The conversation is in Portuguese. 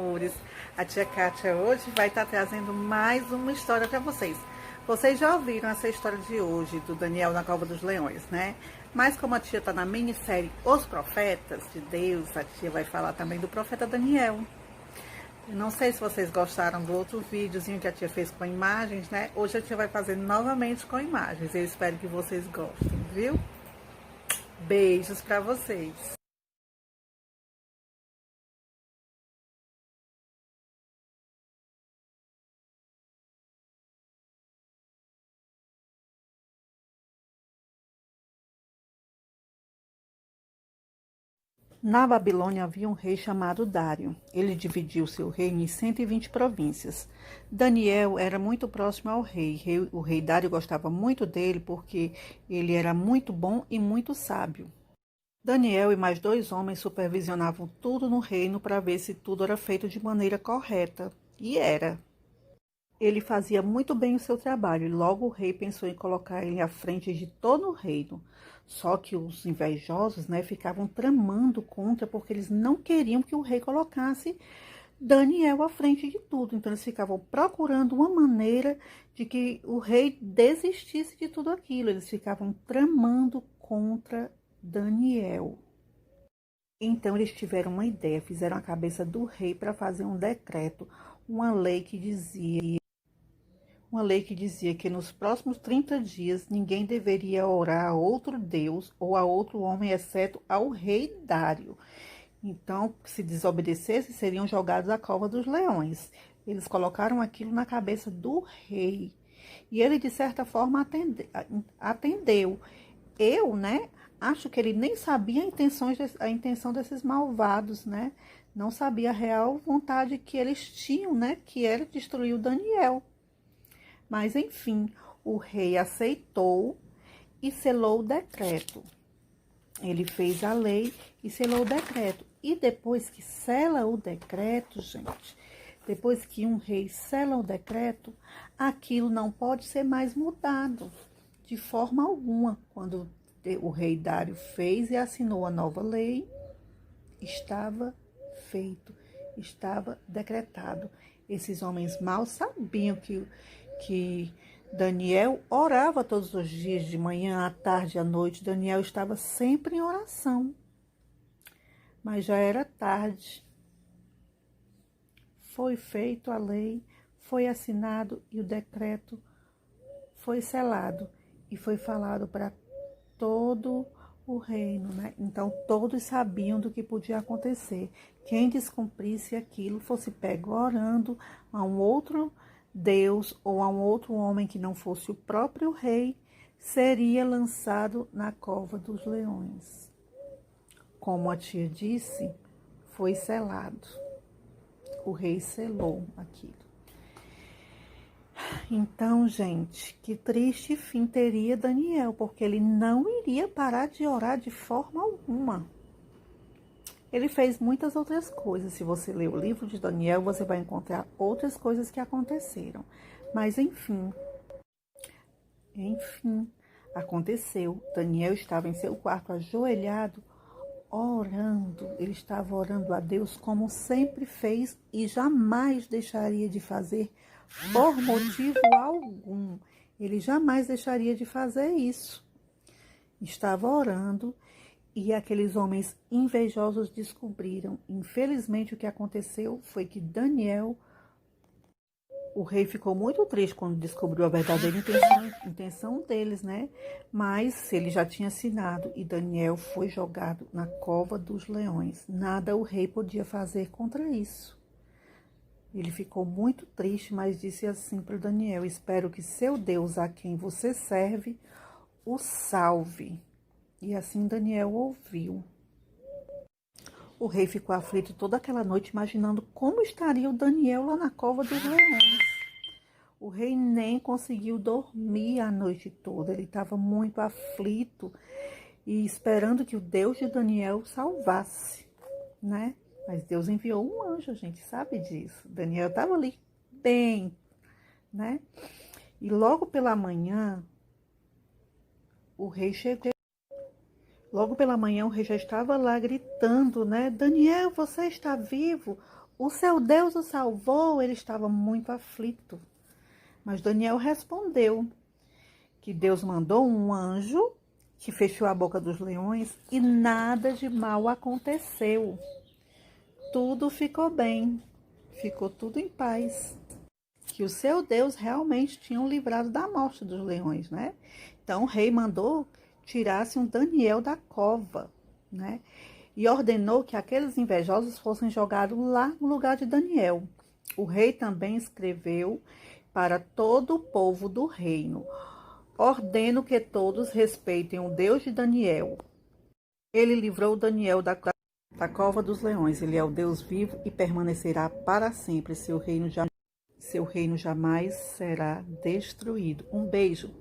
amores. A tia Kátia hoje vai estar trazendo mais uma história para vocês. Vocês já ouviram essa história de hoje, do Daniel na Cova dos Leões, né? Mas como a tia está na minissérie Os Profetas de Deus, a tia vai falar também do profeta Daniel. Não sei se vocês gostaram do outro videozinho que a tia fez com imagens, né? Hoje a tia vai fazer novamente com imagens. Eu espero que vocês gostem, viu? Beijos para vocês. Na Babilônia havia um rei chamado Dário. Ele dividiu seu reino em 120 províncias. Daniel era muito próximo ao rei. O rei Dário gostava muito dele porque ele era muito bom e muito sábio. Daniel e mais 2 homens supervisionavam tudo no reino para ver se tudo era feito de maneira correta. E era. Ele fazia muito bem o seu trabalho e logo o rei pensou em colocar ele à frente de todo o reino. Só que os invejosos, né, ficavam tramando contra porque eles não queriam que o rei colocasse Daniel à frente de tudo. Então eles ficavam procurando uma maneira de que o rei desistisse de tudo aquilo. Eles ficavam tramando contra Daniel. Então eles tiveram uma ideia, fizeram a cabeça do rei para fazer um decreto, uma lei que dizia que nos próximos 30 dias ninguém deveria orar a outro Deus ou a outro homem, exceto ao rei Dário. Então, se desobedecesse, seriam jogados à cova dos leões. Eles colocaram aquilo na cabeça do rei. E ele, de certa forma, atendeu. Eu, né, acho que ele nem sabia a intenção desses malvados, né? Não sabia a real vontade que eles tinham, né? Que era destruir o Daniel. Mas, enfim, o rei aceitou e selou o decreto. Ele fez a lei e selou o decreto. E depois que sela o decreto, gente, depois que um rei sela o decreto, aquilo não pode ser mais mudado de forma alguma. Quando o rei Dário fez e assinou a nova lei, estava feito, estava decretado. Esses homens mal sabiam que Daniel orava todos os dias, de manhã, à tarde, à noite. Daniel estava sempre em oração. Mas já era tarde. Foi feita a lei, foi assinado e o decreto foi selado. E foi falado para todo o reino, né? Então todos sabiam do que podia acontecer. Quem descumprisse aquilo fosse pego orando a um outro Deus ou a um outro homem que não fosse o próprio rei, seria lançado na cova dos leões. Como a tia disse, foi selado. O rei selou aquilo. Então, gente, que triste fim teria Daniel, porque ele não iria parar de orar de forma alguma. Ele fez muitas outras coisas. Se você ler o livro de Daniel, você vai encontrar outras coisas que aconteceram. Mas, enfim, aconteceu. Daniel estava em seu quarto ajoelhado, orando. Ele estava orando a Deus como sempre fez e jamais deixaria de fazer por motivo algum. Ele jamais deixaria de fazer isso. Estava orando e aqueles homens invejosos descobriram. Infelizmente, o que aconteceu foi que o rei ficou muito triste quando descobriu a verdadeira intenção deles, né? Mas ele já tinha assinado e Daniel foi jogado na cova dos leões. Nada o rei podia fazer contra isso. Ele ficou muito triste, mas disse assim para Daniel: espero que seu Deus, a quem você serve, o salve. E assim Daniel ouviu. O rei ficou aflito toda aquela noite, imaginando como estaria o Daniel lá na cova dos leões. O rei nem conseguiu dormir a noite toda. Ele estava muito aflito e esperando que o Deus de Daniel salvasse, né? Mas Deus enviou um anjo, a gente sabe disso. Daniel estava ali bem, né? E logo pela manhã, o rei chegou. Logo pela manhã, o rei já estava lá gritando, né? Daniel, você está vivo? O seu Deus o salvou, ele estava muito aflito. Mas Daniel respondeu que Deus mandou um anjo que fechou a boca dos leões e nada de mal aconteceu. Tudo ficou bem, ficou tudo em paz. Que o seu Deus realmente tinha o livrado da morte dos leões, né? Então o rei mandou tirasse um Daniel da cova, né? E ordenou que aqueles invejosos fossem jogados lá no lugar de Daniel. O rei também escreveu para todo o povo do reino: ordeno que todos respeitem o Deus de Daniel. Ele livrou Daniel da cova dos leões. Ele é o Deus vivo e permanecerá para sempre. Seu reino jamais será destruído. Um beijo.